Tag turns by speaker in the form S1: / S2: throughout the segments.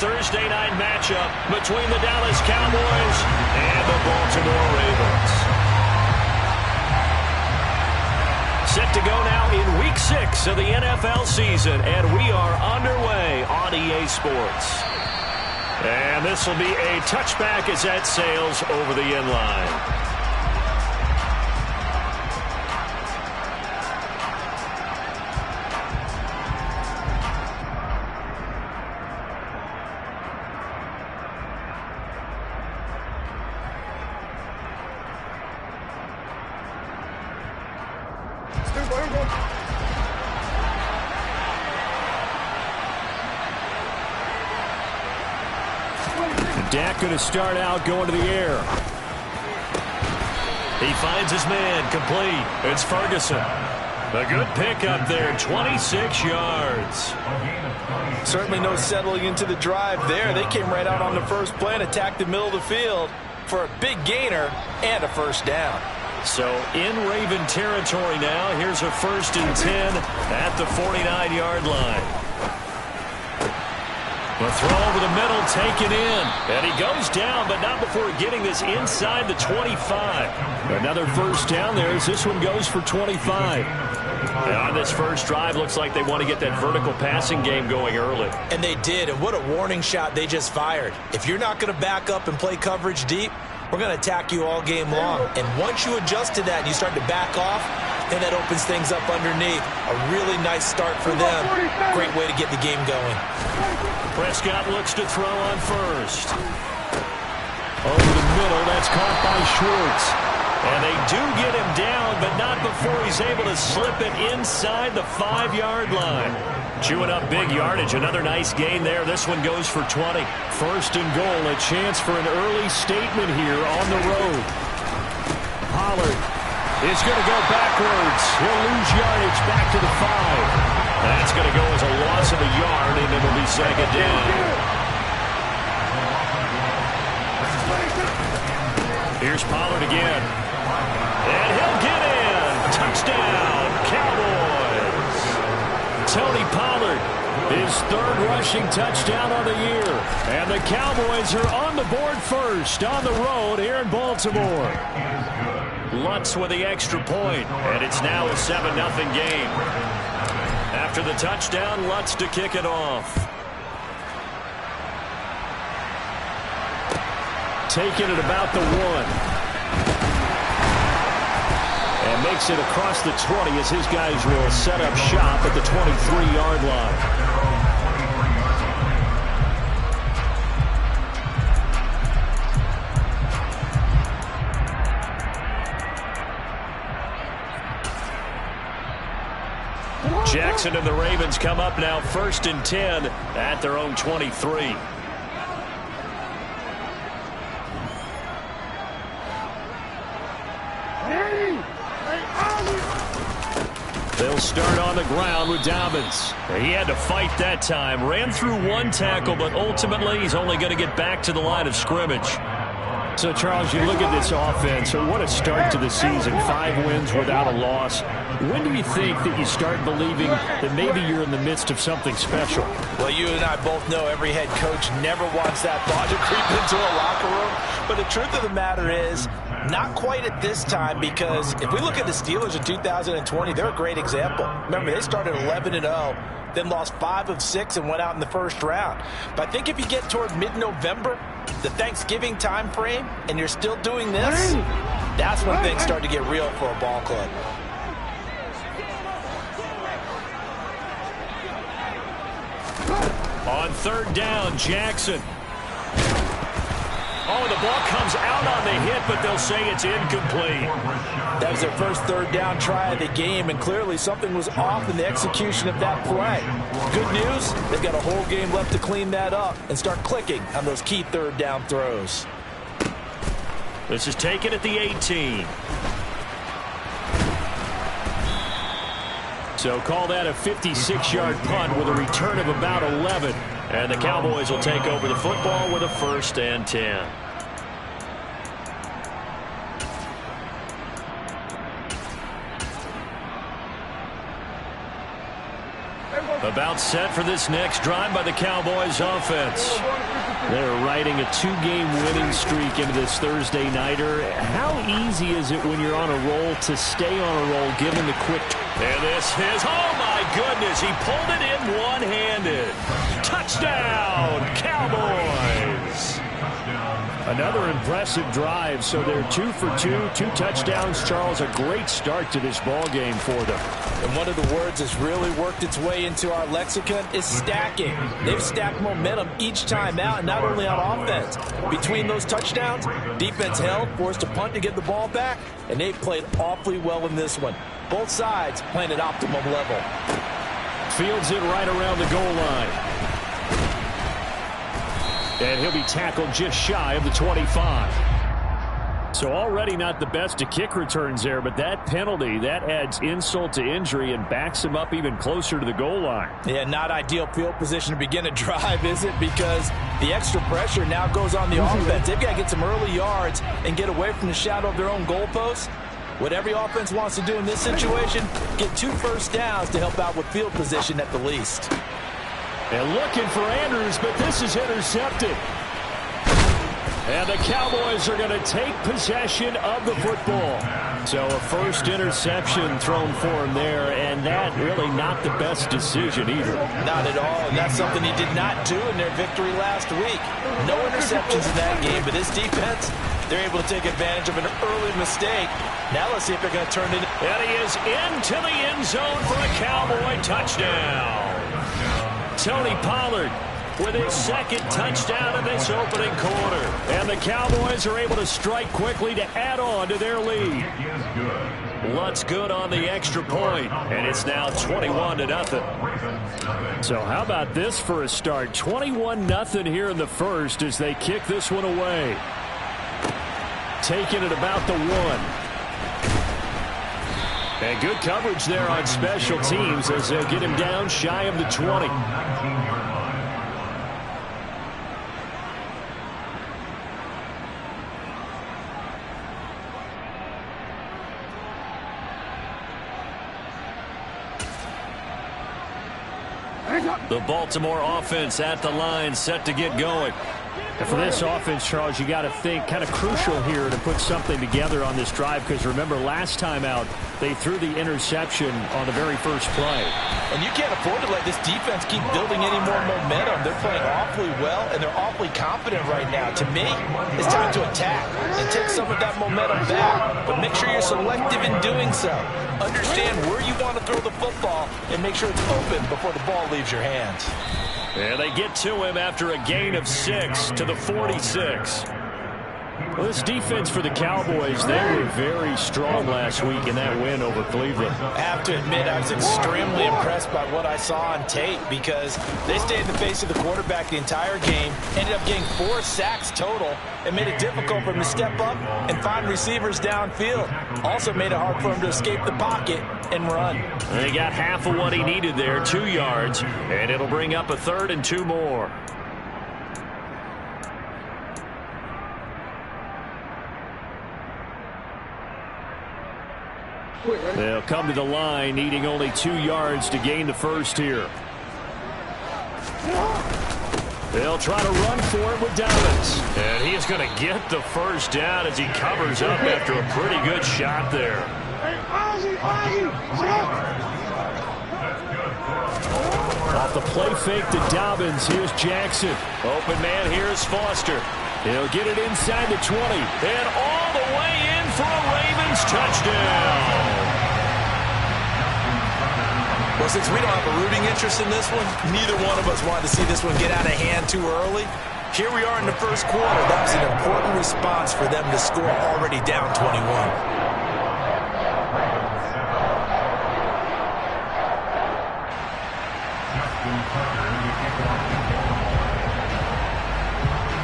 S1: Thursday night matchup between the Dallas Cowboys and the Baltimore Ravens. Set to go now in Week 6 of the NFL season, and we are underway on EA Sports. And this will be a touchback as that sails over the end line. Dak going to start out going to the air. He finds his man complete. It's Ferguson. A good pickup there, 26 yards.
S2: Certainly no settling into the drive there. They came right out on the first play and attacked the middle of the field for a big gainer and a first down.
S1: So in Raven territory now. Here's a 1st and 10 at the 49-yard line. The throw over the middle, taken in. And he goes down, but not before getting this inside the 25. Another first down there as this one goes for 25. And on this first drive, looks like they want to get that vertical passing game going early.
S2: And they did, and what a warning shot they just fired. If you're not going to back up and play coverage deep, we're going to attack you all game long. And once you adjust to that and you start to back off, then that opens things up underneath. A really nice start for them. Great way to get the game going.
S1: Prescott looks to throw on first. Over the middle, that's caught by Schwartz. And they do get him down, but not before he's able to slip it inside the 5-yard line. Chewing up big yardage. Another nice gain there. This one goes for 20. 1st and goal, a chance for an early statement here on the road. Pollard is going to go backwards. He'll lose yardage back to the 5. That's going to go as a loss of a yard, and it'll be 2nd down. Here's Pollard again. And he'll get in. Touchdown, Cowboys. Tony Pollard, his 3rd rushing touchdown on the year. And the Cowboys are on the board first on the road here in Baltimore. Lutz with the extra point, and it's now a 7-0 game. After the touchdown, Lutz to kick it off. Taking it about the 1. And makes it across the 20 as his guys will set up shop at the 23-yard line. Jackson and the Ravens come up now 1st and 10 at their own 23. They'll start on the ground with Dobbins. He had to fight that time. Ran through one tackle, but ultimately he's only going to get back to the line of scrimmage. So, Charles, you look at this offense, and what a start to the season. 5 wins without a loss. When do you think that you start believing that maybe you're in the midst of something special?
S2: Well, you and I both know every head coach never wants that thought to creep into a locker room. But the truth of the matter is, not quite at this time, because if we look at the Steelers in 2020, they're a great example. Remember, they started 11-0. Then lost 5 of 6 and went out in the first round. But I think if you get toward mid-November, the Thanksgiving time frame, and you're still doing this, that's when things start to get real for a ball club.
S1: On 3rd down, Jackson. Oh, the ball comes out on the hit, but they'll say it's incomplete.
S2: That was their first 3rd down try of the game, and clearly something was off in the execution of that play. Good news, they've got a whole game left to clean that up and start clicking on those key 3rd down throws.
S1: This is taken at the 18. So call that a 56-yard punt with a return of about 11. And the Cowboys will take over the football with a 1st and 10. About set for this next drive by the Cowboys offense. They're riding a 2-game winning streak into this Thursday nighter. How easy is it when you're on a roll to stay on a roll given the quick... And this is, oh my goodness, he pulled it in one-handed. Touchdown, Cowboys! Another impressive drive, so they're 2 for 2, 2 touchdowns. Charles, a great start to this ball game for them.
S2: And one of the words that's really worked its way into our lexicon is stacking. They've stacked momentum each time out, and not only on offense. Between those touchdowns, defense held, forced a punt to get the ball back, and they played awfully well in this one. Both sides playing at optimum level.
S1: Fields it right around the goal line. And he'll be tackled just shy of the 25. So already not the best of kick returns there, but that penalty, that adds insult to injury and backs him up even closer to the goal line.
S2: Yeah, not ideal field position to begin a drive, is it? Because the extra pressure now goes on the offense. They've got to get some early yards and get away from the shadow of their own goalposts. What every offense wants to do in this situation, get 2 first downs to help out with field position at the least.
S1: And looking for Andrews, but this is intercepted. And the Cowboys are going to take possession of the football. So a first interception thrown for him there, and that really not the best decision either.
S2: Not at all, and that's something he did not do in their victory last week. No interceptions in that game, but this defense, they're able to take advantage of an early mistake. Now let's see if they're going to turn it.
S1: And he is into the end zone for a Cowboy touchdown. Tony Pollard with his second touchdown in this opening quarter. And the Cowboys are able to strike quickly to add on to their lead. Lutz good on the extra point, and it's now 21-0. So how about this for a start? 21-0 here in the first as they kick this one away. Taking it about the 1. And good coverage there on special teams as they'll get him down shy of the 20. The Baltimore offense at the line, set to get going. And for this offense, Charles, you got to think kind of crucial here to put something together on this drive, because remember last time out they threw the interception on the very first play.
S2: And you can't afford to let this defense keep building any more momentum. They're playing awfully well, and they're awfully confident right now. To me, it's time to attack and take some of that momentum back, but make sure you're selective in doing so. Understand where you want to throw the football and make sure it's open before the ball leaves your hands.
S1: And they get to him after a gain of 6 to the 46. Well, this defense for the Cowboys, they were very strong last week in that win over Cleveland.
S2: I have to admit, I was extremely impressed by what I saw on tape because they stayed in the face of the quarterback the entire game, ended up getting 4 sacks total, and made it difficult for him to step up and find receivers downfield. Also made it hard for him to escape the pocket and run.
S1: And he got half of what he needed there, 2 yards, and it'll bring up a 3rd and 2 more. They'll come to the line, needing only 2 yards to gain the first here. They'll try to run for it with Dobbins. And he is going to get the first down as he covers up after a pretty good shot there. Off the play fake to Dobbins, here's Jackson. Open man, here's Foster. He'll get it inside the 20. And all the way in for a Ravens touchdown.
S2: Well, since we don't have a rooting interest in this one, neither one of us wanted to see this one get out of hand too early. Here we are in the first quarter. That was an important response for them to score already down 21.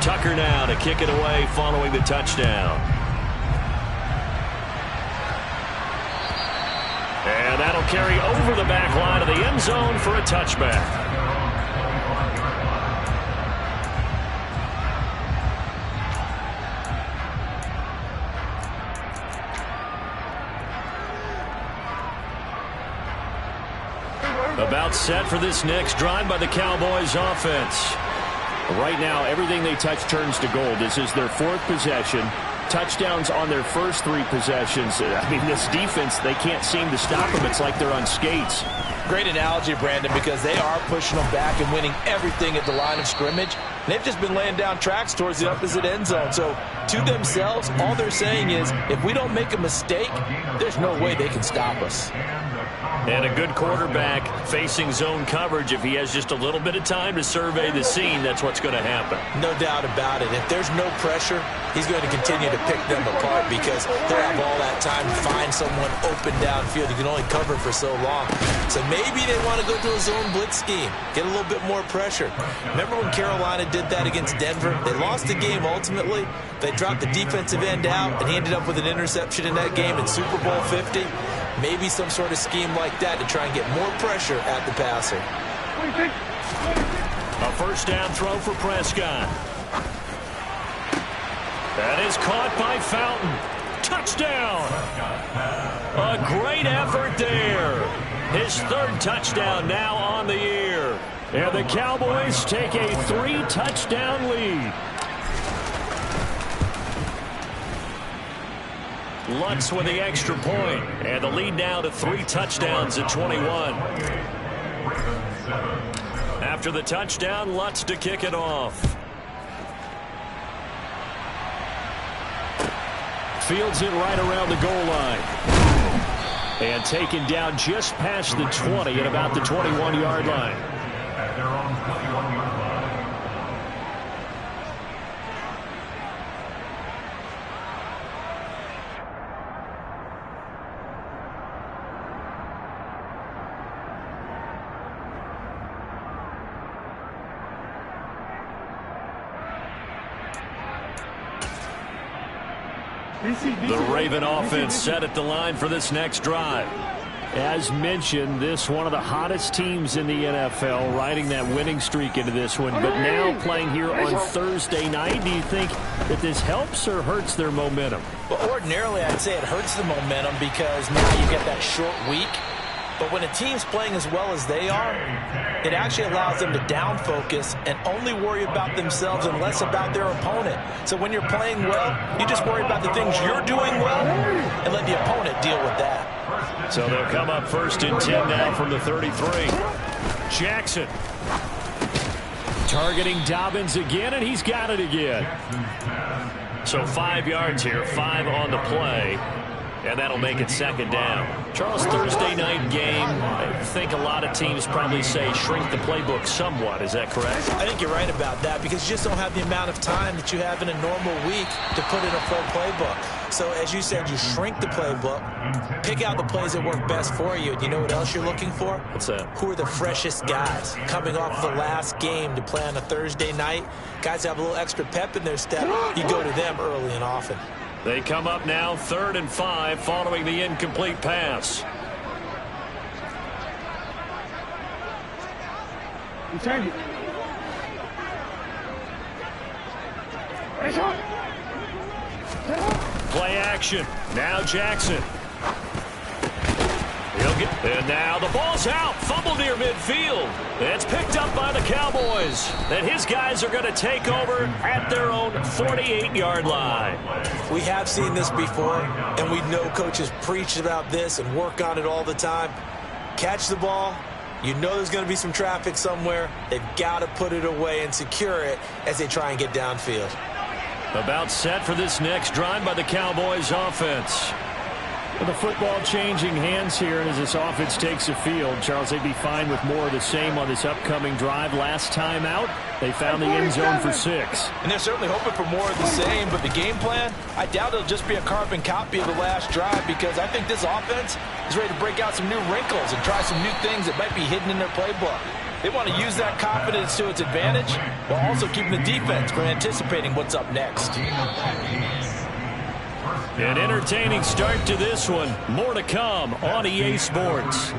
S1: Tucker now to kick it away following the touchdown. And that'll carry over the back line of the end zone for a touchback. About About set for this next drive by the Cowboys offense.
S3: Right now, everything they touch turns to gold. This is their 4th possession. Touchdowns on their first 3 possessions. I mean, this defense, they can't seem to stop them. It's like they're on skates.
S2: Great analogy, Brandon, because they are pushing them back and winning everything at the line of scrimmage. They've just been laying down tracks towards the opposite end zone. So to themselves, all they're saying is, if we don't make a mistake, there's no way they can stop us.
S1: And a good quarterback facing zone coverage. If he has just a little bit of time to survey the scene, that's what's going to happen.
S2: No doubt about it. If there's no pressure, he's going to continue to pick them apart because they'll have all that time to find someone open downfield. You can only cover for so long. So maybe they want to go to a zone blitz scheme, get a little bit more pressure. Remember when Carolina did that against Denver? They lost the game ultimately. They dropped the defensive end out, and he ended up with an interception in that game in Super Bowl 50. Maybe some sort of scheme like that to try and get more pressure at the passer.
S1: A first down throw for Prescott. That is caught by Fountain. Touchdown! A great effort there. His 3rd touchdown now on the year. And the Cowboys take a 3-touchdown lead. Lutz with the extra point, and the lead now to 3 touchdowns at 21. After the touchdown, Lutz to kick it off. Fields it right around the goal line. And taken down just past the 20 at about the 21-yard line. The Raven offense set at the line for this next drive. As mentioned, this one of the hottest teams in the NFL, riding that winning streak into this one, but now playing here on Thursday night. Do you think that this helps or hurts their momentum?
S2: Well, ordinarily, I'd say it hurts the momentum because now you get that short week. But when a team's playing as well as they are, it actually allows them to down focus and only worry about themselves and less about their opponent. So when you're playing well, you just worry about the things you're doing well and let the opponent deal with that.
S1: So they'll come up 1st and 10 now from the 33. Jackson targeting Dobbins again, and he's got it again. So 5 yards here, 5 on the play. And that'll make it 2nd down. Charles, Thursday night game, I think a lot of teams probably say shrink the playbook somewhat. Is that correct?
S2: I think you're right about that because you just don't have the amount of time that you have in a normal week to put in a full playbook. So as you said, you shrink the playbook, pick out the plays that work best for you. Do you know what else you're looking for?
S1: What's that?
S2: Who are the freshest guys coming off the last game to play on a Thursday night? Guys have a little extra pep in their step. You go to them early and often.
S1: They come up now 3rd and 5 following the incomplete pass. Play action. Now Jackson. And now the ball's out. Fumble near midfield. It's picked up by the Cowboys. And his guys are going to take over at their own 48-yard line.
S2: We have seen this before, and we know coaches preach about this and work on it all the time. Catch the ball. You know there's going to be some traffic somewhere. They've got to put it away and secure it as they try and get downfield.
S1: About set for this next drive by the Cowboys offense.
S3: The football changing hands here, and as this offense takes the field, Charles, they'd be fine with more of the same on this upcoming drive. Last time out, they found the end zone for 6.
S2: And they're certainly hoping for more of the same, but the game plan, I doubt it'll just be a carbon copy of the last drive because I think this offense is ready to break out some new wrinkles and try some new things that might be hidden in their playbook. They want to use that confidence to its advantage while also keeping the defense from anticipating what's up next.
S1: An entertaining start to this one. More to come on EA Sports.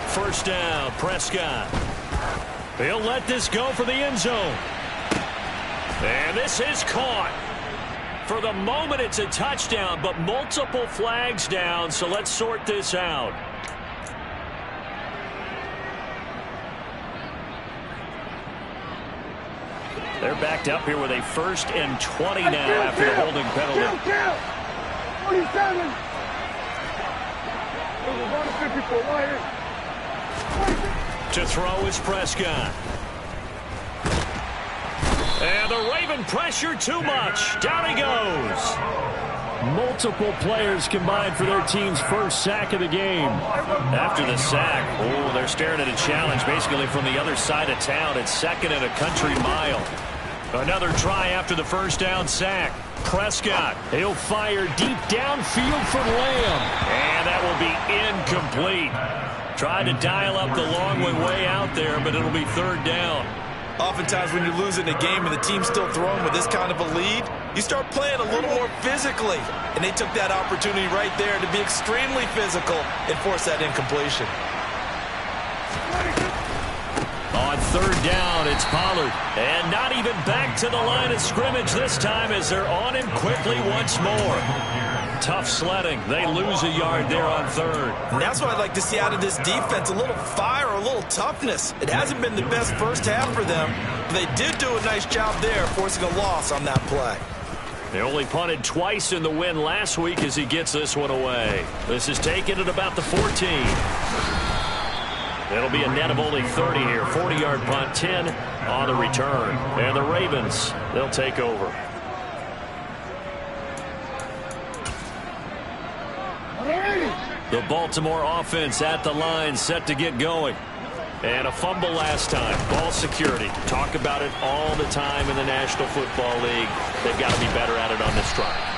S1: First down, Prescott. He'll let this go for the end zone. And this is caught. For the moment, it's a touchdown, but multiple flags down, so let's sort this out. They're backed up here with a 1st and 20 now after the holding penalty.
S4: 27.
S1: To throw is Prescott. And the Raven pressure too much. Down he goes.
S3: Multiple players combined for their team's first sack of the game.
S1: After the sack, oh, they're staring at a challenge basically from the other side of town. It's 2nd and a country mile. Another try after the first down sack. Prescott, he'll fire deep downfield for Lamb. And that will be incomplete. Tried to dial up the long way out there, but it'll be 3rd down.
S2: Oftentimes when you're losing a game and the team's still throwing with this kind of a lead, you start playing a little more physically. And they took that opportunity right there to be extremely physical and force that incompletion.
S1: On 3rd down, it's Pollard. And not even back to the line of scrimmage this time as they're on him quickly once more. Tough sledding. They lose a yard there on 3rd.
S2: And that's what I'd like to see out of this defense, a little fire, a little toughness. It hasn't been the best first half for them, but they did do a nice job there forcing a loss on that play.
S1: They only punted twice in the win last week as he gets this one away. This is taken at about the 14. It'll be a net of only 30 here. 40-yard punt, 10 on the return. And the Ravens, they'll take over. The Baltimore offense at the line, set to get going. And a fumble last time. Ball security. Talk about it all the time in the National Football League. They've got to be better at it on this drive.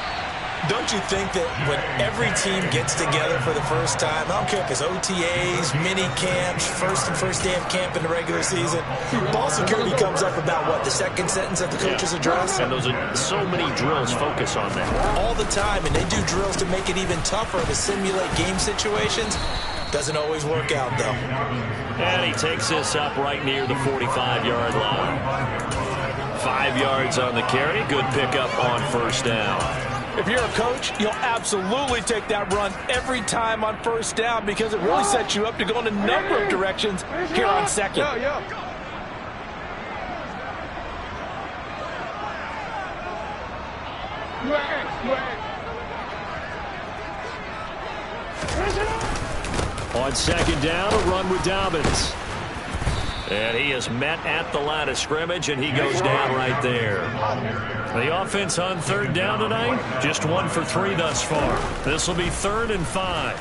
S2: Don't you think that when every team gets together for the first time, I don't care if it's OTAs, mini camps, first day of camp in the regular season, ball security comes up about what, the second sentence of the coach's address?
S1: And those are so many drills focus on that.
S2: All the time, and they do drills to make it even tougher to simulate game situations. Doesn't always work out, though.
S1: And he takes this up right near the 45-yard line. 5 yards on the carry. Good pickup on 1st down.
S2: If you're a coach, you'll absolutely take that run every time on 1st down because it really sets you up to go in a number of directions here on 2nd.
S3: On 2nd down, a run with Dobbins.
S1: And he is met at the line of scrimmage, and he goes down right there. The offense on 3rd down tonight, just 1 for 3 thus far. This will be 3rd and 5.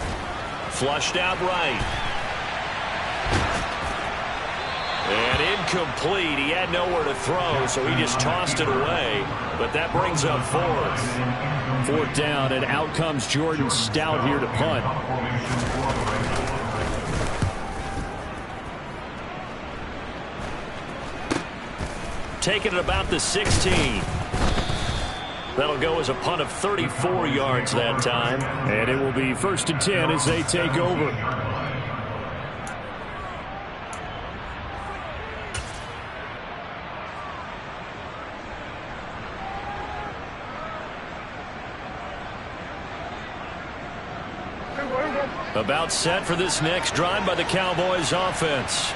S1: Flushed out right. And incomplete. He had nowhere to throw, so he just tossed it away. But that brings up 4th.
S3: 4th down, and out comes Jordan Stout here to punt.
S1: Taking it about the 16. That'll go as a punt of 34 yards that time.
S3: And it will be 1st and 10 as they take over.
S1: About set for this next drive by the Cowboys offense.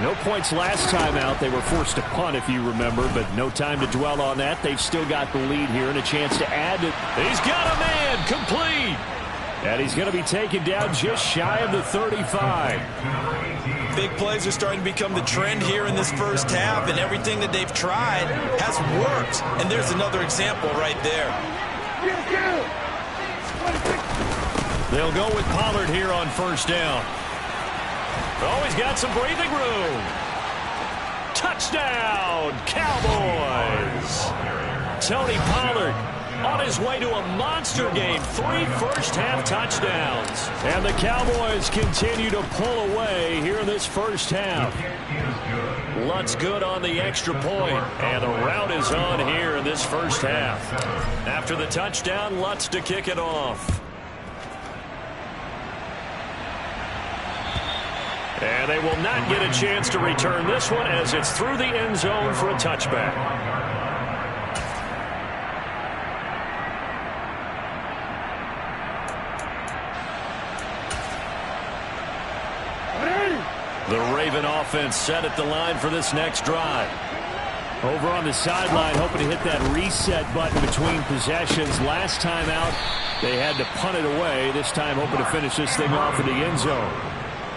S3: No points last time out. They were forced to punt, if you remember, but no time to dwell on that. They've still got the lead here and a chance to add it.
S1: He's got a man, complete.
S3: And he's going to be taken down just shy of the 35.
S2: Big plays are starting to become the trend here in this first half, and everything that they've tried has worked. And there's another example right there.
S1: They'll go with Pollard here on 1st down. Oh, he's got some breathing room. Touchdown, Cowboys. Tony Pollard on his way to a monster game. 3 first-half touchdowns.
S3: And the Cowboys continue to pull away here in this first half.
S1: Lutz good on the extra point. And the route is on here in this first half. After the touchdown, Lutz to kick it off. And they will not get a chance to return this one as it's through the end zone for a touchback. The Raven offense set at the line for this next drive.
S3: Over on the sideline, hoping to hit that reset button between possessions. Last time out, they had to punt it away. This time, hoping to finish this thing off in the end zone.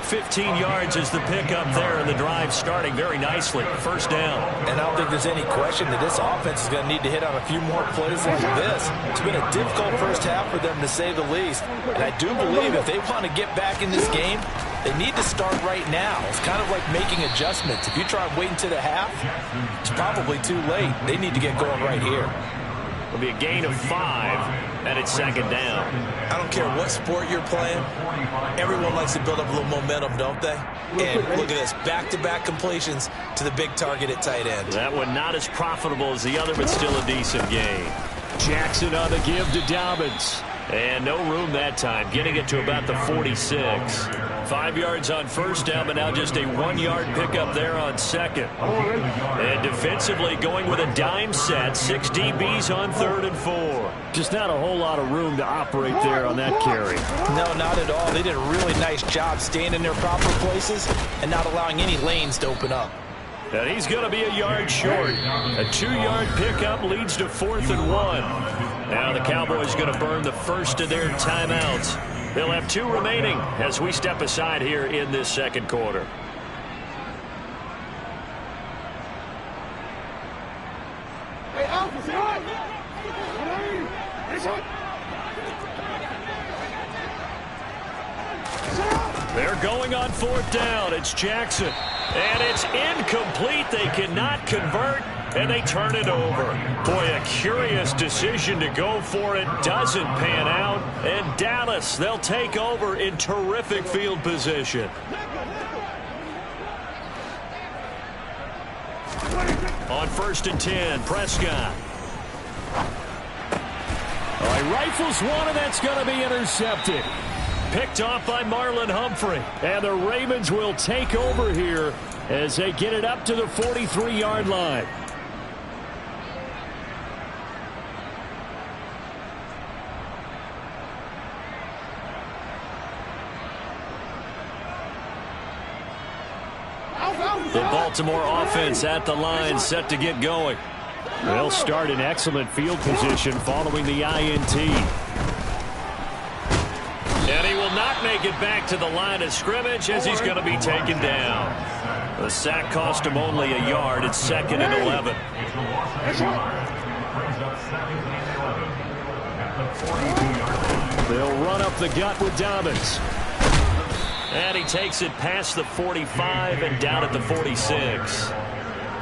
S1: 15 yards is the pickup there, and the drive starting very nicely. First down.
S2: And I don't think there's any question that this offense is going to need to hit on a few more plays like this. It's been a difficult first half for them, to say the least. And I do believe if they want to get back in this game, they need to start right now. It's kind of like making adjustments. If you try waiting to the half, it's probably too late. They need to get going right here.
S1: It'll be a gain of 5, and it's second down.
S2: I don't care what sport you're playing. Everyone likes to build up a little momentum, don't they? And look at this, back-to-back completions to the big target at tight end.
S1: That one not as profitable as the other, but still a decent gain.
S3: Jackson on the give to Dobbins.
S1: And no room that time, getting it to about the 46. 5 yards on first down, but now just a 1-yard pickup there on second. And defensively going with a dime set, 6 DBs on 3rd and 4.
S3: Just not a whole lot of room to operate there on that carry.
S2: No, not at all. They did a really nice job staying in their proper places and not allowing any lanes to open up.
S1: And he's going to be a yard short. A 2-yard pickup leads to 4th and 1. Now the Cowboys going to burn the first of their timeouts. They'll have 2 remaining as we step aside here in this second quarter. They're going on 4th down. It's Jackson. And it's incomplete. They cannot convert, and they turn it over. Boy, a curious decision to go for it. Doesn't pan out. And Dallas, they'll take over in terrific field position. On 1st and 10, Prescott.
S3: All right, rifles one, and that's going to be intercepted.
S1: Picked off by Marlon Humphrey.
S3: And the Ravens will take over here as they get it up to the 43-yard line.
S1: The Baltimore offense at the line, set to get going.
S3: They'll start in excellent field position following the INT.
S1: And he will not make it back to the line of scrimmage as he's going to be taken down. The sack cost him only a yard. It's 2nd and 11.
S3: They'll run up the gut with Dobbins.
S1: And he takes it past the 45 and down at the 46.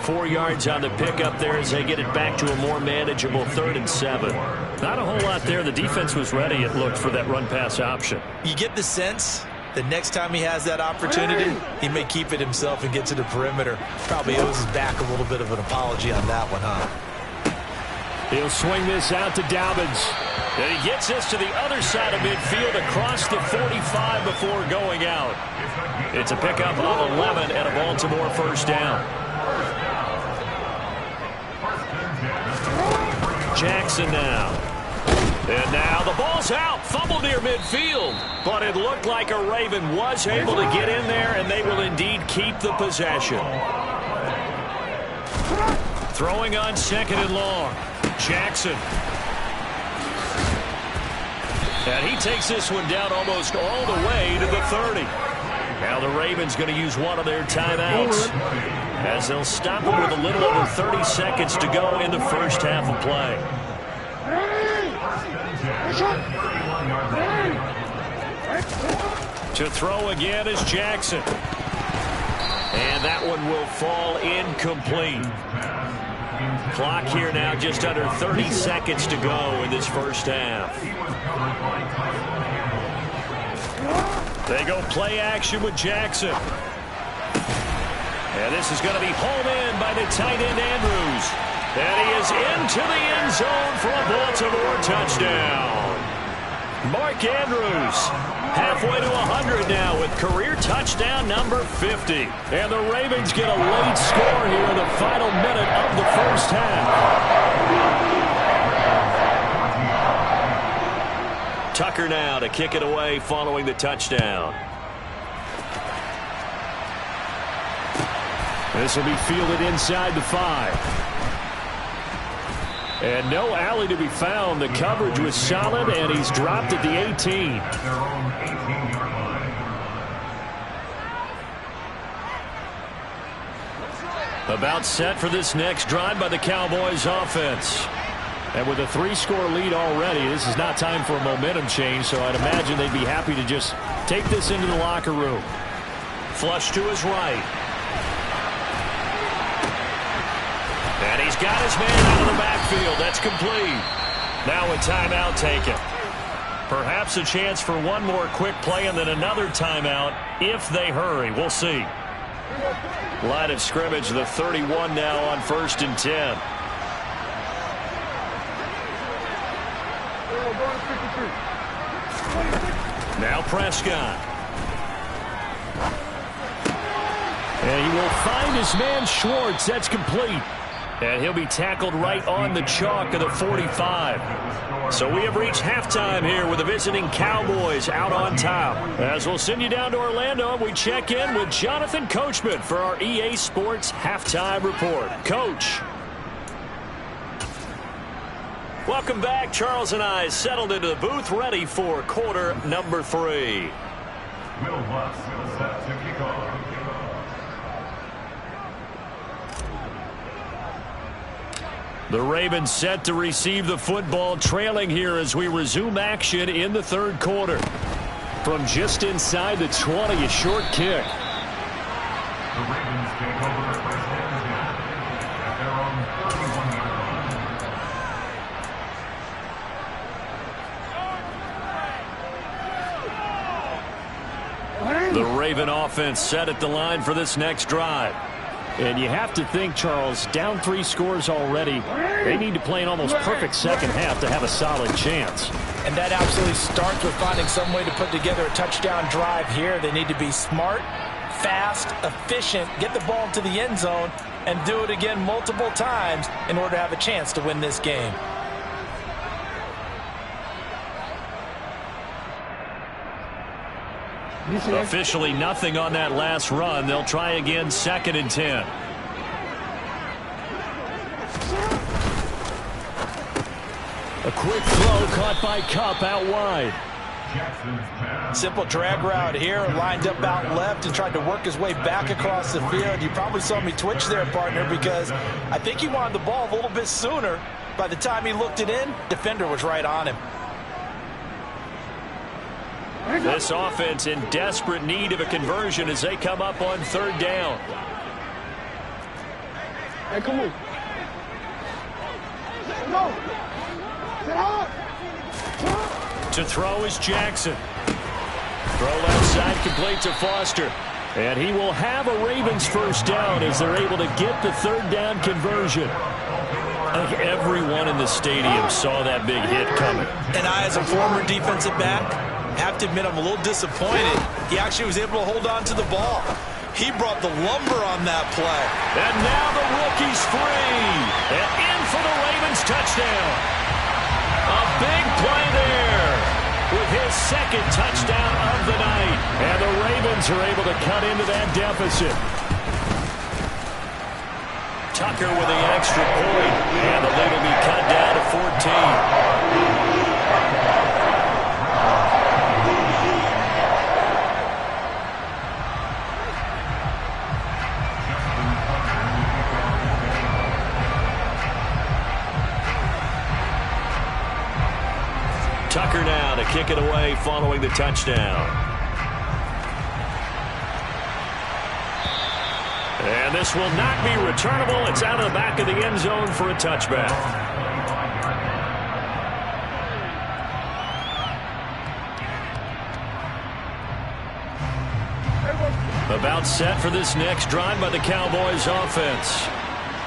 S1: 4 yards on the pickup there as they get it back to a more manageable 3rd and 7. Not a whole lot there. The defense was ready, it looked, for that run-pass option.
S2: You get the sense that next time he has that opportunity, he may keep it himself and get to the perimeter. Probably owes his back a little bit of an apology on that one, huh?
S3: He'll swing this out to Dobbins.
S1: And he gets this to the other side of midfield across the 45 before going out. It's a pickup of 11 and a Baltimore first down. Jackson now. And now the ball's out. Fumble near midfield. But it looked like a Raven was able to get in there, and they will indeed keep the possession. Throwing on 2nd and long. Jackson. And he takes this one down almost all the way to the 30. Now the Ravens going to use one of their timeouts as they'll stop him with a little over 30 seconds to go in the first half of play. To throw again is Jackson. And that one will fall incomplete. Clock here now just under 30 seconds to go in this first half. They go play action with Jackson. And this is going to be hauled in by the tight end Andrews. And he is into the end zone for a Baltimore touchdown. Mark Andrews Halfway to 100 now with career touchdown number 50. And the Ravens get a late score here in the final minute of the first half. Tucker now to kick it away following the touchdown. This will be fielded inside the 5. And no alley to be found. The coverage was solid, and he's dropped at the 18. About set for this next drive by the Cowboys offense. And with a 3-score lead already, this is not time for a momentum change, so I'd imagine they'd be happy to just take this into the locker room. Flush to his right. And he's got his man out of the backfield. That's complete. Now a timeout taken. Perhaps a chance for one more quick play and then another timeout if they hurry. We'll see. Line of scrimmage, the 31 now on 1st and 10. Now Prescott. And he will find his man Schwartz. That's complete. And he'll be tackled right on the chalk of the 45. So we have reached halftime here with the visiting Cowboys out on top. As we'll send you down to Orlando, we check in with Jonathan Coachman for our EA Sports Halftime Report. Coach. Welcome back. Charles and I settled into the booth ready for quarter number 3.
S5: Will Lutz set to kick off.
S1: The Ravens set to receive the football, trailing here as we resume action in the 3rd quarter. From just inside the 20, a short kick.
S5: The Ravens take over the first down at their own 31-yard line.
S1: The Raven offense set at the line for this next drive. And you have to think, Charles, down 3 scores already. They need to play an almost perfect second half to have a solid chance.
S2: And that absolutely starts with finding some way to put together a touchdown drive here. They need to be smart, fast, efficient, get the ball into the end zone, and do it again multiple times in order to have a chance to win this game.
S1: Officially nothing on that last run. They'll try again 2nd and 10. A quick throw caught by Kupp out wide.
S2: Simple drag route here, lined up out left and tried to work his way back across the field. You probably saw me twitch there, partner, because I think he wanted the ball a little bit sooner. By the time he looked it in, defender was right on him.
S1: This offense in desperate need of a conversion as they come up on 3rd down.
S4: Hey, come on. Go. Sit up.
S1: To throw is Jackson. Throw left side complete to Foster. And he will have a Ravens first down as they're able to get the 3rd down conversion. I think everyone in the stadium saw that big hit coming.
S2: And I, as a former defensive back, have to admit I'm a little disappointed. He actually was able to hold on to the ball. He brought the lumber on that play.
S1: And now the rookie's free. And in for the Ravens touchdown. A big play there with his 2nd touchdown of the night. And the Ravens are able to cut into that deficit. Tucker with the extra point. And the lead will be cut down to 14. Tucker now to kick it away following the touchdown. And this will not be returnable. It's out of the back of the end zone for a touchback. About set for this next drive by the Cowboys offense.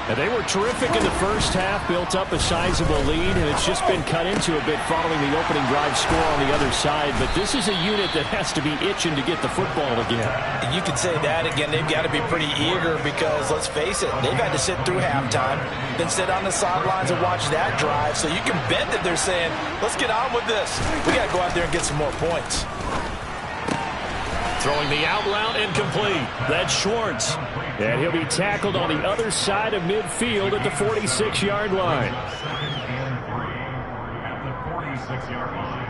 S3: And they were terrific in the first half, built up a sizable lead, and it's just been cut into a bit following the opening drive score on the other side. But this is a unit that has to be itching to get the football again.
S2: You could say that again. They've got to be pretty eager because, let's face it, they've had to sit through halftime, then sit on the sidelines and watch that drive. So you can bet that they're saying, let's get on with this. We got to go out there and get some more points.
S3: Throwing the out route incomplete. That's Schwartz. And he'll be tackled on the other side of midfield at the 46-yard line.
S5: Second and 3 at the 46-yard line.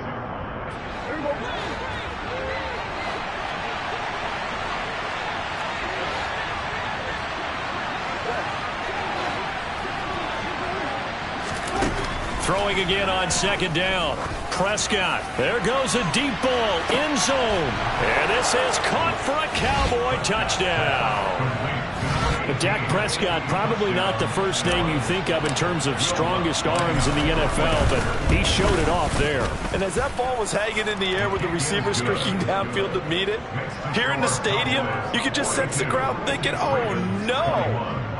S1: Throwing again on second down. Prescott. There goes a deep ball. End zone. And this is caught for a Cowboy touchdown. Dak Prescott, probably not the first name you think of in terms of strongest arms in the NFL, but he showed it off there.
S2: And as that ball was hanging in the air with the receiver streaking downfield to meet it, here in the stadium, you could just sense the crowd thinking, oh, no.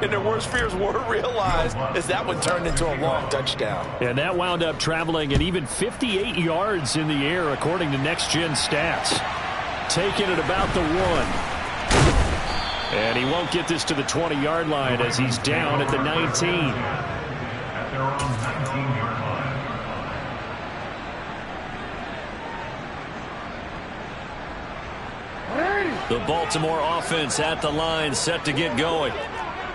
S2: And their worst fears were realized as that one turned into a long touchdown.
S3: And that wound up traveling at even 58 yards in the air, according to Next Gen Stats. Taking it about the 1. And he won't get this to the 20-yard line as he's down at the 19.
S5: At their own 19-yard line.
S1: The Baltimore offense at the line, set to get going.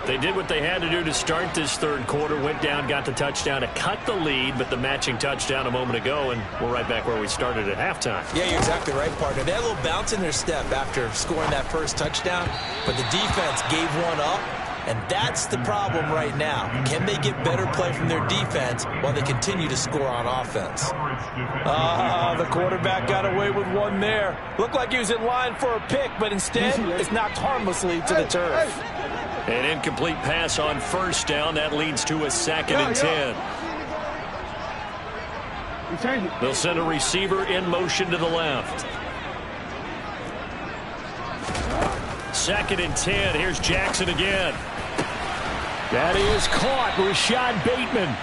S1: They did what they had to do to start this third quarter, went down, got the touchdown to cut the lead, but the matching touchdown a moment ago, and we're right back where we started at halftime.
S2: Yeah, you're exactly right, partner. They had a little bounce in their step after scoring that first touchdown, but the defense gave one up, and that's the problem right now. Can they get better play from their defense while they continue to score on offense? The quarterback got away with one there. Looked like he was in line for a pick, but instead it's knocked harmlessly to the turf.
S1: An incomplete pass on first down. That leads to a 2nd and 10. They'll send a receiver in motion to the left. 2nd and 10. Here's Jackson again. That is caught. Rashad Bateman.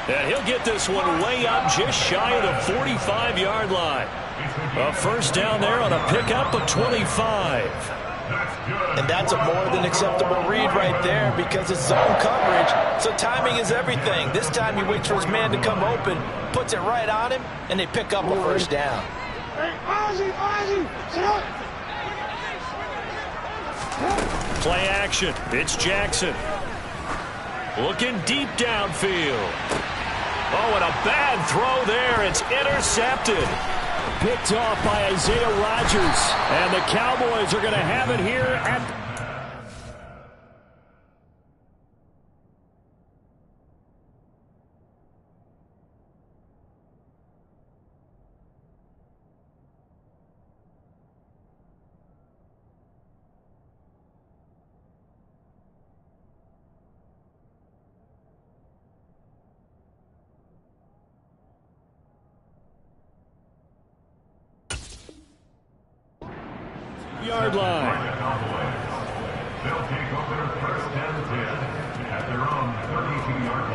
S1: And he'll get this one way up just shy of the 45-yard line. A first down there on a pickup of 25.
S2: And that's a more than acceptable read right there because it's zone coverage, so timing is everything. This time he waits for his man to come open, puts it right on him, and they pick up a first down.
S1: Play action. It's Jackson. Looking deep downfield. Oh, and a bad throw there. It's intercepted. Picked off by Isaiah Rodgers. And the Cowboys are going to have it here at... yard line.
S5: They'll take over first and 10 at their own 32-yard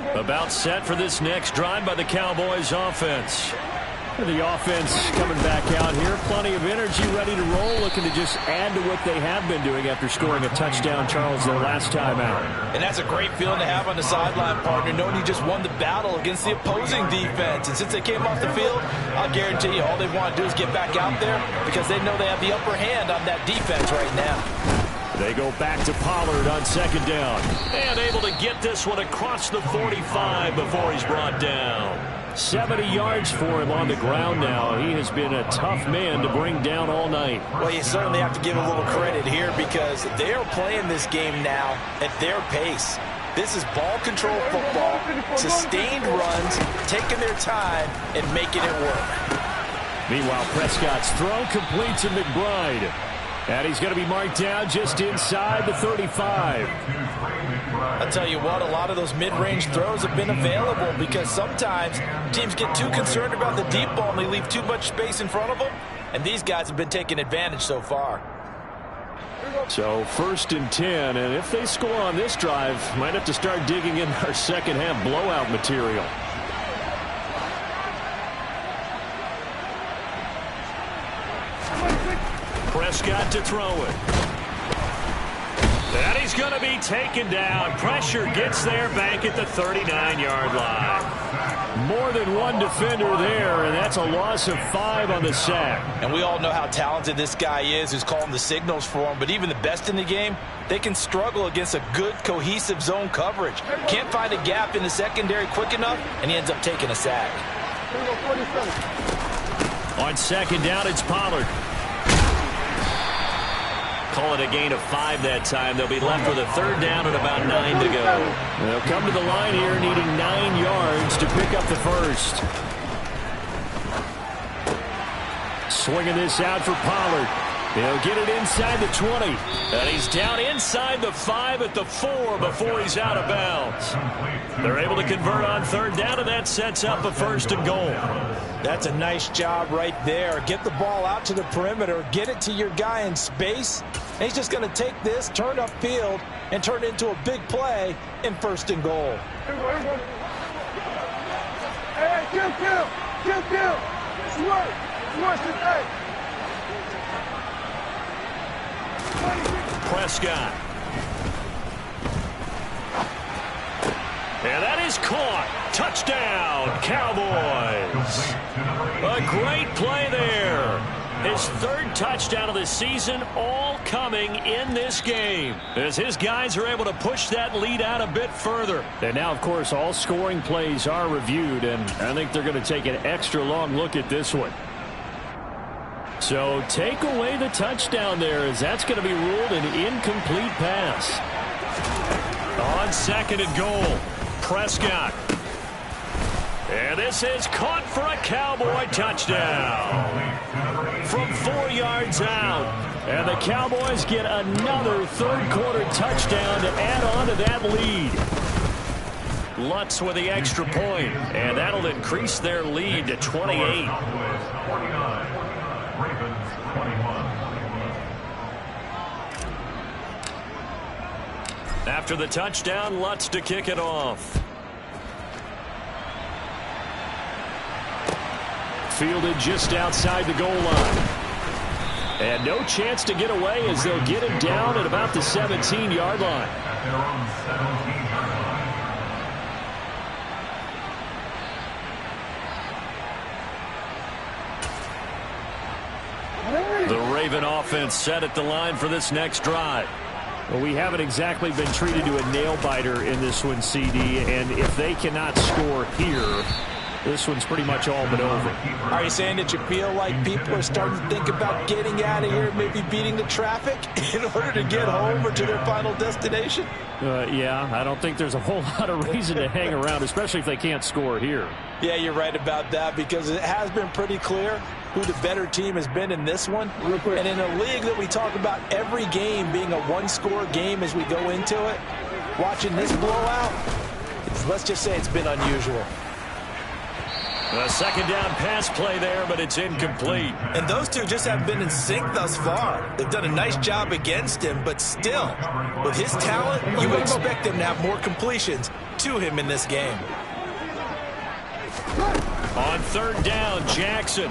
S5: line.
S1: About set for this next drive by the Cowboys offense. The offense coming back out here. Plenty of energy, ready to roll, looking to just add to what they have been doing after scoring a touchdown, Charles, their last time out.
S2: And that's a great feeling to have on the sideline, partner, knowing you just won the battle against the opposing defense. And since they came off the field, I'll guarantee you all they want to do is get back out there because they know they have the upper hand on that defense right now.
S1: They go back to Pollard on second down. And able to get this one across the 45 before he's brought down. 70 yards for him on the ground now. He has been a tough man to bring down all night.
S2: Well, you certainly have to give him a little credit here because they are playing this game now at their pace. This is ball control football, sustained runs, taking their time and making it work.
S3: Meanwhile, Prescott's throw complete to McBride. And he's going to be marked down just inside the 35.
S2: I'll tell you what, a lot of those mid-range throws have been available because sometimes teams get too concerned about the deep ball and they leave too much space in front of them. And these guys have been taking advantage so far.
S3: So 1st and 10, and if they score on this drive, might have to start digging in our second half blowout material.
S1: Prescott to throw it. And he's going to be taken down. Pressure gets there back at the 39-yard line.
S3: More than one defender there, and that's a loss of 5 on the sack.
S2: And we all know how talented this guy is who's calling the signals for him, but even the best in the game, they can struggle against a good, cohesive zone coverage. Can't find a gap in the secondary quick enough, and he ends up taking a sack.
S3: On 2nd down, it's Pollard.
S1: Call it a gain of 5 that time. They'll be left with a 3rd down and about 9 to go.
S3: They'll come to the line here needing 9 yards to pick up the first. Swinging this out for Pollard. He'll get it inside the 20.
S1: And he's down inside the 5 at the 4 before he's out of bounds. They're able to convert on 3rd down, and that sets up a 1st and goal.
S2: That's a nice job right there. Get the ball out to the perimeter, get it to your guy in space. And he's just going to take this, turn upfield, and turn it into a big play in 1st and goal.
S4: Hey, kill. It's work. It's worse today.
S1: Prescott. And that is caught. Touchdown, Cowboys. A great play there. His 3rd touchdown of the season, all coming in this game, as his guys are able to push that lead out a bit further.
S3: And now, of course, all scoring plays are reviewed, and I think they're going to take an extra long look at this one. So take away the touchdown there, as that's going to be ruled an incomplete pass.
S1: On 2nd and goal, Prescott. And this is caught for a Cowboy touchdown from 4 yards out.
S3: And the Cowboys get another 3rd quarter touchdown to add on to that lead.
S1: Lutz with the extra point, and that'll increase their lead to 28. After the touchdown, Lutz to kick it off.
S3: Fielded just outside the goal line. And no chance to get away, as they'll get him down at about the 17-yard line.
S1: The Raven offense set at the line for this next drive.
S3: Well, we haven't exactly been treated to a nail-biter in this one, CD, and if they cannot score here, this one's pretty much all but over.
S2: Are you saying that you feel like people are starting to think about getting out of here, maybe beating the traffic in order to get home or to their final destination?
S3: Yeah, I don't think there's a whole lot of reason to hang around, especially if they can't score here.
S2: Yeah, you're right about that, because it has been pretty clear who the better team has been in this one. And in a league that we talk about every game being a one-score game as we go into it, watching this blowout, let's just say it's been unusual.
S1: A 2nd down pass play there, but it's incomplete.
S2: And those two just haven't been in sync thus far. They've done a nice job against him, but still, with his talent, you would expect him to have more completions to him in this game.
S1: On 3rd down, Jackson.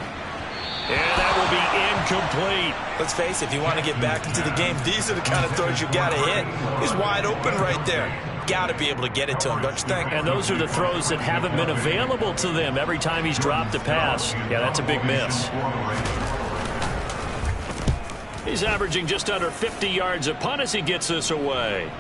S1: And that will be incomplete.
S2: Let's face it, if you want to get back into the game, these are the kind of throws you got to hit. He's wide open right there. Got to be able to get it to him, don't you think?
S1: And those are the throws that haven't been available to them every time he's dropped a pass. Yeah, that's a big miss. He's averaging just under 50 yards a punt as he gets this away.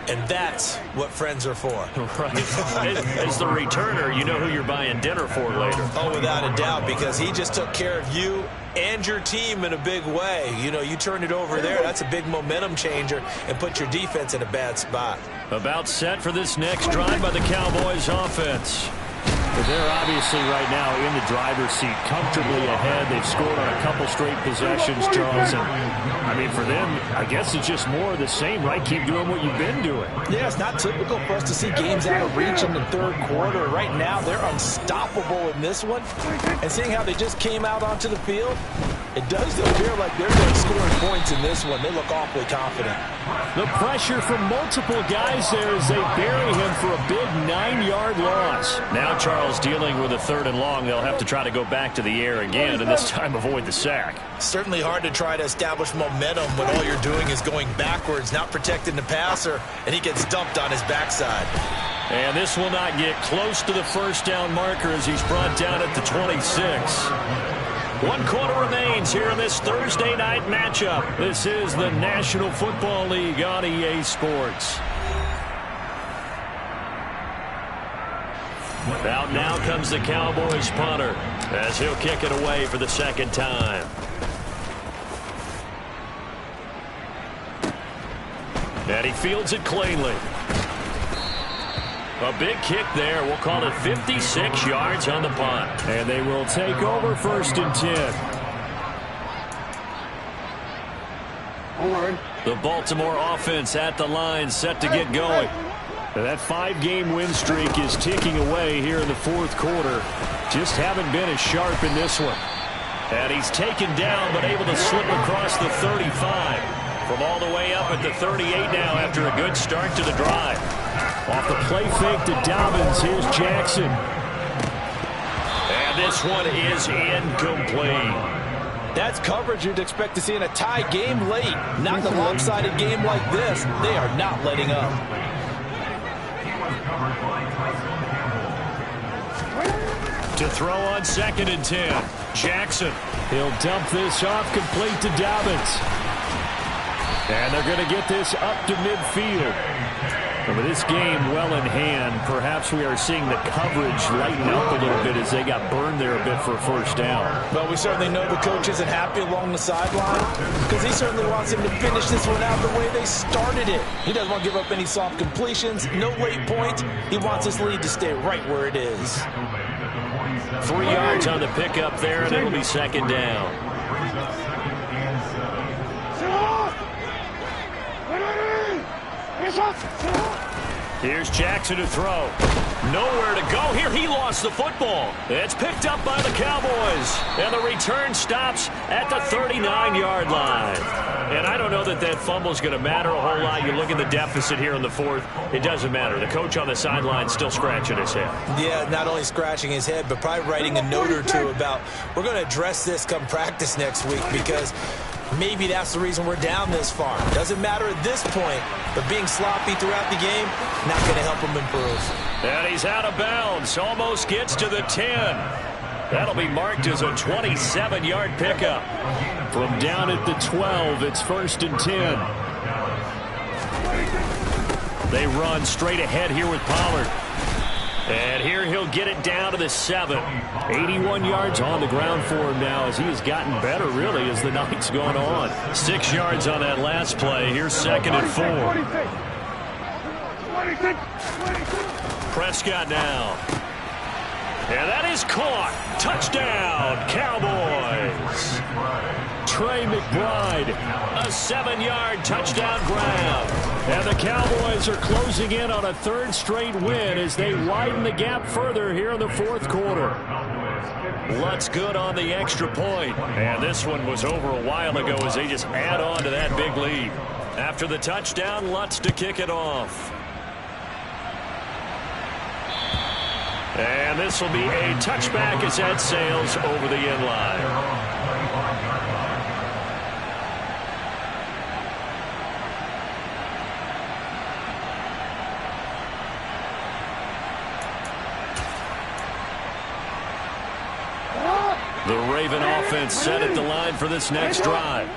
S2: And that's what friends are for.
S1: Right. As the returner, you know who you're buying dinner for later.
S2: Oh, without a doubt, because he just took care of you and your team in a big way. You know, you turn it over there, that's a big momentum changer and put your defense in a bad spot.
S1: About set for this next drive by the Cowboys offense.
S3: They're obviously right now in the driver's seat, comfortably ahead. They've scored on a couple straight possessions, Charles. And, I mean, for them, I guess it's just more of the same, right? Keep doing what you've been doing.
S2: Yeah, it's not typical for us to see games out of reach in the third quarter. Right now, they're unstoppable in this one. And seeing how they just came out onto the field, it does appear like they're going to score points in this one. They look awfully confident.
S3: The pressure from multiple guys there as they bury him for a big 9-yard loss. Now Charles dealing with a 3rd and long. They'll have to try to go back to the air again and this time avoid the sack.
S2: Certainly hard to try to establish momentum when all you're doing is going backwards, not protecting the passer, and he gets dumped on his backside.
S3: And this will not get close to the first down marker as he's brought down at the 26. 1 quarter remains here in this Thursday night matchup. This is the National Football League on EA Sports. Out now comes the Cowboys punter as he'll kick it away for the 2nd time. And he fields it cleanly. A big kick there. We'll call it 56 yards on the punt. And they will take over 1st and 10. The Baltimore offense at the line, set to get going. That 5-game win streak is ticking away here in the 4th quarter. Just haven't been as sharp in this one. And he's taken down, but able to slip across the 35. From all the way up at the 38 now after a good start to the drive. Off the play fake to Dobbins. Here's Jackson. And this one is incomplete.
S2: That's coverage you'd expect to see in a tie game late. Not a lopsided game like this. They are not letting up.
S3: To throw on 2nd and 10. Jackson. He'll dump this off complete to Dobbins. And they're going to get this up to midfield. And with this game well in hand, perhaps we are seeing the coverage lighten up a little bit as they got burned there a bit for a 1st down.
S2: Well, we certainly know the coach isn't happy along the sideline because he certainly wants him to finish this one out the way they started it. He doesn't want to give up any soft completions, no late points. He wants his lead to stay right where it is.
S3: 3 yards on the pickup there, and it'll be 2nd down. Here's Jackson to throw. Nowhere to go here. He lost the football. It's picked up by the Cowboys. And the return stops at the 39-yard line. And I don't know that that fumble is going to matter a whole lot. You look at the deficit here in the 4th. It doesn't matter. The coach on the sideline still scratching his head.
S2: Yeah, not only scratching his head, but probably writing a note or two about we're going to address this come practice next week because maybe that's the reason we're down this far. Doesn't matter at this point, but being sloppy throughout the game, not going to help him improve.
S3: And he's out of bounds. Almost gets to the 10. That'll be marked as a 27-yard pickup. From down at the 12, it's 1st and 10. They run straight ahead here with Pollard. And here he'll get it down to the 7. 81 yards on the ground for him now as he has gotten better, really, as the night's gone on. 6 yards on that last play. Here's 2nd and 4. Prescott now. And that is caught. Touchdown, Cowboys. Trey McBride, a 7-yard touchdown grab. And the Cowboys are closing in on a 3rd straight win as they widen the gap further here in the 4th quarter. Lutz good on the extra point. And this one was over a while ago as they just add on to that big lead. After the touchdown, Lutz to kick it off. And this will be a touchback as that sails over the end line. The Raven offense set at the line for this next drive.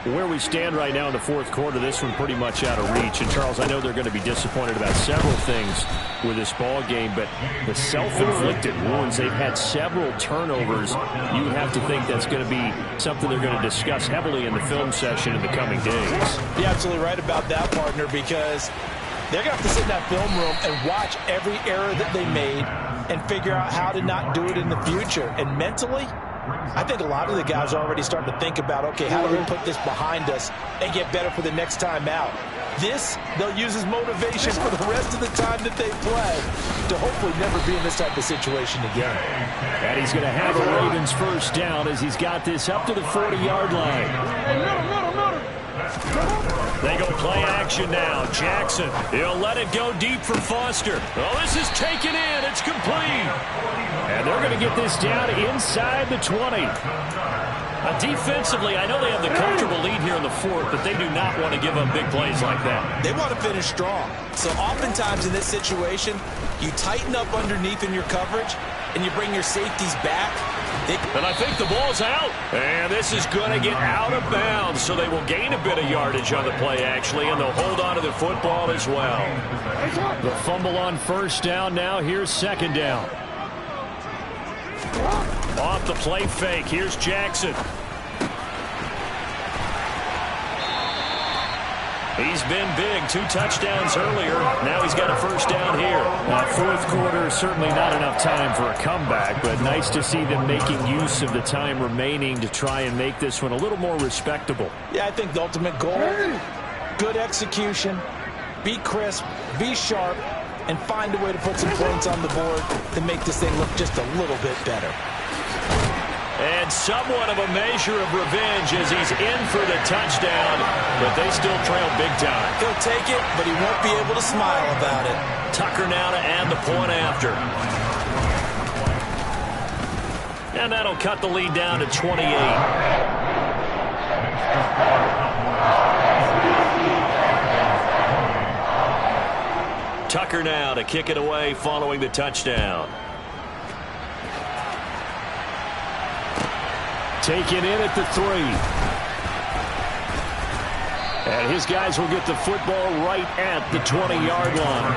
S3: Where we stand right now in the 4th quarter, this one pretty much out of reach. And, Charles, I know they're going to be disappointed about several things with this ball game, but the self-inflicted wounds, they've had several turnovers. You have to think that's going to be something they're going to discuss heavily in the film session in the coming days.
S2: You're absolutely right about that, partner, because They're going to have to sit in that film room and watch every error that they made and figure out how to not do it in the future. And mentally, I think a lot of the guys are already starting to think about, okay, how do we put this behind us and get better for the next time out? This, they'll use as motivation for the rest of the time that they play to hopefully never be in this type of situation again.
S3: And he's going to have a Ravens first down as he's got this up to the 40-yard line. They go play action now. Jackson, he'll let it go deep for Foster. Oh, this is taken in. It's complete. And they're going to get this down inside the 20. Defensively, I know they have the comfortable lead here in the fourth, but they do not want to give up big plays like that.
S2: They want to finish strong. So oftentimes in this situation, you tighten up underneath in your coverage, and you bring your safeties back.
S3: And I think the ball's out. And this is going to get out of bounds, so they will gain a bit of yardage on the play, actually, and they'll hold on to the football as well. The fumble on first down now. Here's second down. Off the play fake. Here's Jackson. He's been big. 2 touchdowns earlier. Now he's got a first down here. Fourth quarter, certainly not enough time for a comeback, but nice to see them making use of the time remaining to try and make this one a little more respectable.
S2: Yeah, I think the ultimate goal, good execution, be crisp, be sharp, and find a way to put some points on the board to make this thing look just a little bit better.
S3: And somewhat of a measure of revenge as he's in for the touchdown, but they still trail big time.
S2: He'll take it, but he won't be able to smile about it.
S3: Tucker now to add the point after. And that'll cut the lead down to 28. Tucker now to kick it away following the touchdown. Taken in at the 3. And his guys will get the football right at the 20-yard line.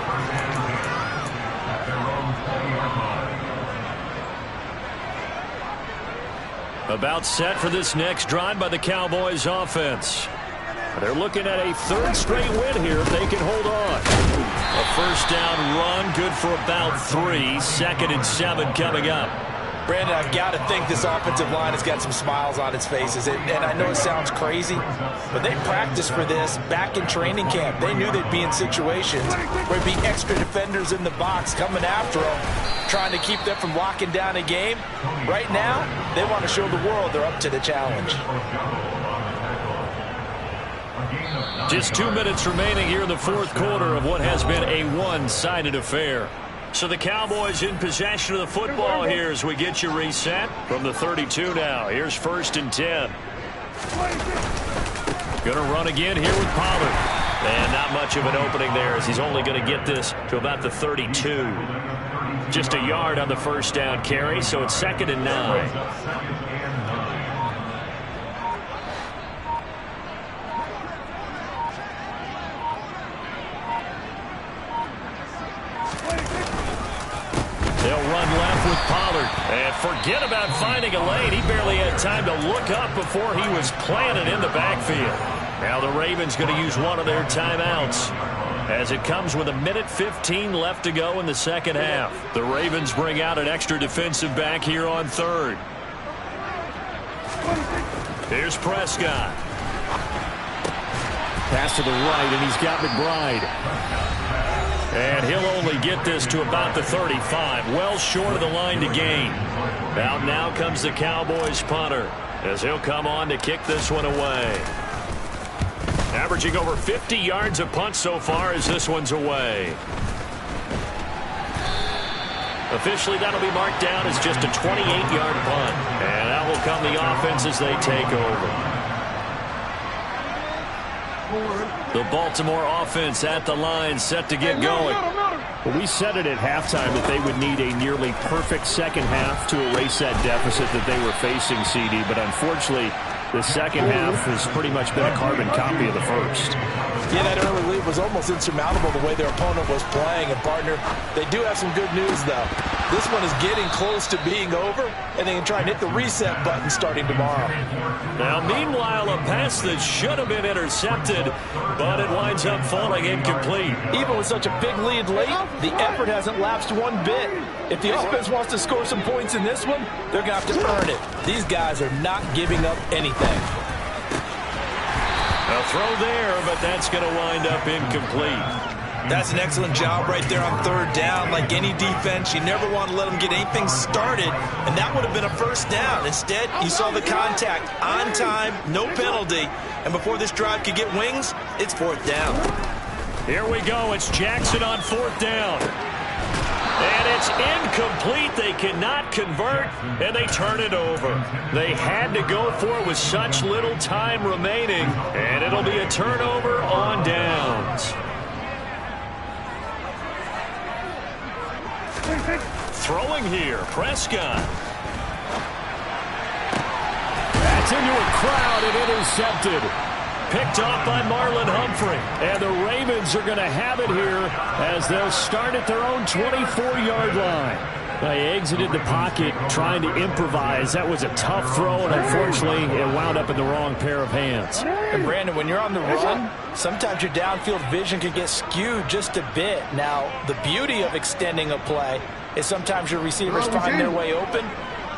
S3: About set for this next drive by the Cowboys offense. They're looking at a 3rd straight win here if they can hold on. A first down run, good for about 3. 2nd and 7 coming up.
S2: Brandon, I've got to think this offensive line has got some smiles on its faces. And I know it sounds crazy, but they practiced for this back in training camp. They knew they'd be in situations where there'd be extra defenders in the box coming after them, trying to keep them from locking down a game. Right now, they want to show the world they're up to the challenge.
S3: Just 2 minutes remaining here in the fourth quarter of what has been a one-sided affair. So the Cowboys in possession of the football here as we get you reset from the 32 now. Here's 1st and 10. Going to run again here with Pollard. And not much of an opening there as he's only going to get this to about the 32. Just a yard on the first down carry, so it's 2nd and 9. Pollard. And forget about finding a lane. He barely had time to look up before he was planted in the backfield. Now the Ravens going to use one of their timeouts as it comes with 1:15 left to go in the second half. The Ravens bring out an extra defensive back here on 3rd. Here's Prescott. Pass to the right, and he's got McBride. And he'll only get this to about the 35, well short of the line to gain. Now comes the Cowboys punter as he'll come on to kick this one away. Averaging over 50 yards a punt so far as this one's away. Officially, that'll be marked down as just a 28-yard punt. And that will come the offense as they take over. The Baltimore offense at the line, set to get going. Well, we said it at halftime that they would need a nearly perfect second half to erase that deficit that they were facing, CD. But unfortunately, the second half has pretty much been a carbon copy of the first.
S2: Yeah, that early lead was almost insurmountable the way their opponent was playing. And, partner, they do have some good news, though. This one is getting close to being over, and they can try and hit the reset button starting tomorrow.
S1: Now, meanwhile, a pass that should have been intercepted, but it winds up falling incomplete.
S2: Even with such a big lead late, the effort hasn't lapsed one bit. If the offense wants to score some points in this one, they're going to have to earn it. These guys are not giving up anything.
S1: A throw there, but that's going to wind up incomplete.
S2: That's an excellent job right there on third down. Like any defense, you never want to let them get anything started, and that would have been a first down. Instead, you saw the contact on time, no penalty, and before this drive could get wings, it's fourth down.
S1: Here we go. It's Jackson on fourth down. And it's incomplete. They cannot convert, and they turn it over. They had to go for it with such little time remaining, and it'll be a turnover on downs. Throwing here, Prescott. That's into a crowd and intercepted. Picked off by Marlon Humphrey. And the Ravens are going to have it here as they'll start at their own 24-yard line. They exited the pocket trying to improvise. That was a tough throw, and unfortunately, it wound up in the wrong pair of hands.
S2: And, Brandon, when you're on the run, sometimes your downfield vision can get skewed just a bit. Now, the beauty of extending a play is sometimes your receivers find their way open,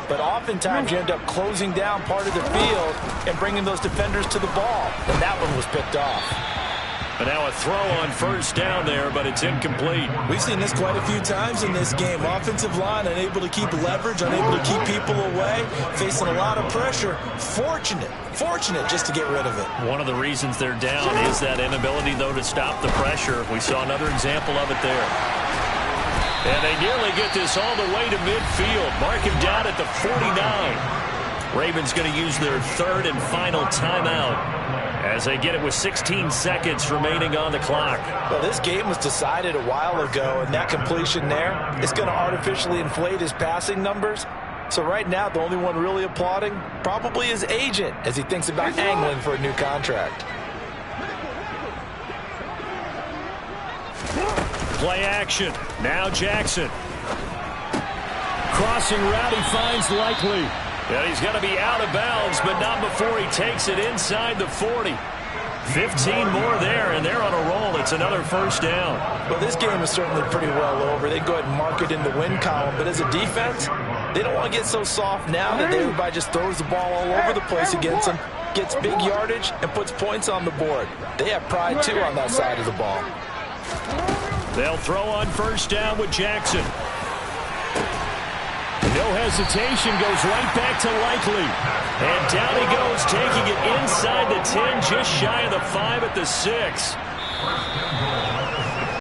S2: but oftentimes you end up closing down part of the field and bringing those defenders to the ball. And that one was picked off.
S1: But now a throw on first down there, but it's incomplete.
S2: We've seen this quite a few times in this game. Offensive line unable to keep leverage, unable to keep people away, facing a lot of pressure. Fortunate just to get rid of it.
S1: One of the reasons they're down is that inability, though, to stop the pressure. We saw another example of it there. And they nearly get this all the way to midfield. Mark him down at the 49. Ravens going to use their third and final timeout as they get it with 16 seconds remaining on the clock.
S2: Well, this game was decided a while ago, and that completion there is going to artificially inflate his passing numbers. So right now, the only one really applauding probably his agent as he thinks about angling for a new contract.
S1: Play action. Now Jackson. Crossing route, he finds Likely. And he's going to be out of bounds, but not before he takes it inside the 40. 15 more there, and they're on a roll. It's another first down.
S2: Well, this game is certainly pretty well over. They go ahead and mark it in the win column. But as a defense, they don't want to get so soft now that everybody just throws the ball all over the place against them, gets big yardage, and puts points on the board. They have pride, too, on that side of the ball.
S1: They'll throw on first down with Jackson. No hesitation, goes right back to Likely. And down he goes, taking it inside the 10, just shy of the 5 at the 6.